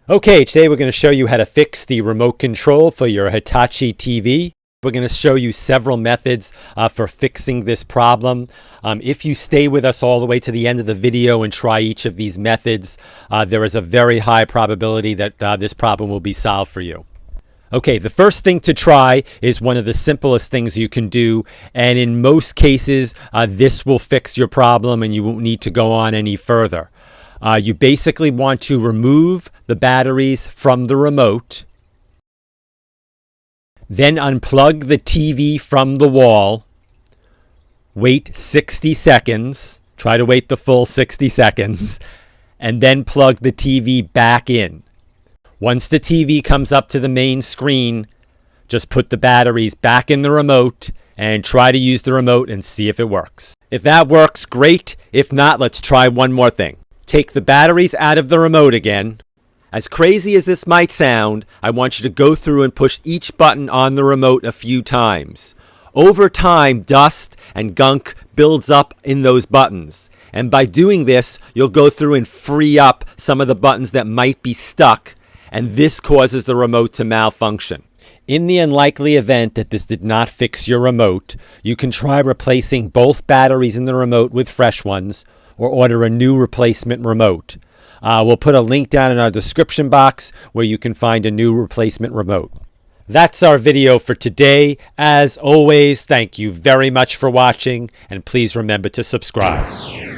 Okay, today we're going to show you how to fix the remote control for your Hitachi TV. We're going to show you several methods for fixing this problem. If you stay with us all the way to the end of the video and try each of these methods, there is a very high probability that this problem will be solved for you. Okay, the first thing to try is one of the simplest things you can do, and in most cases, this will fix your problem and you won't need to go on any further. You basically want to remove the batteries from the remote, then unplug the TV from the wall, wait 60 seconds, try to wait the full 60 seconds, and then plug the TV back in. Once the TV comes up to the main screen, just put the batteries back in the remote and try to use the remote and see if it works. If that works, great. If not, let's try one more thing. Take the batteries out of the remote again. As crazy as this might sound, I want you to go through and push each button on the remote a few times. Over time, dust and gunk builds up in those buttons. And by doing this, you'll go through and free up some of the buttons that might be stuck, and this causes the remote to malfunction. In the unlikely event that this did not fix your remote, you can try replacing both batteries in the remote with fresh ones, or order a new replacement remote. We'll put a link down in our description box where you can find a new replacement remote. That's our video for today. As always, thank you very much for watching, and please remember to subscribe.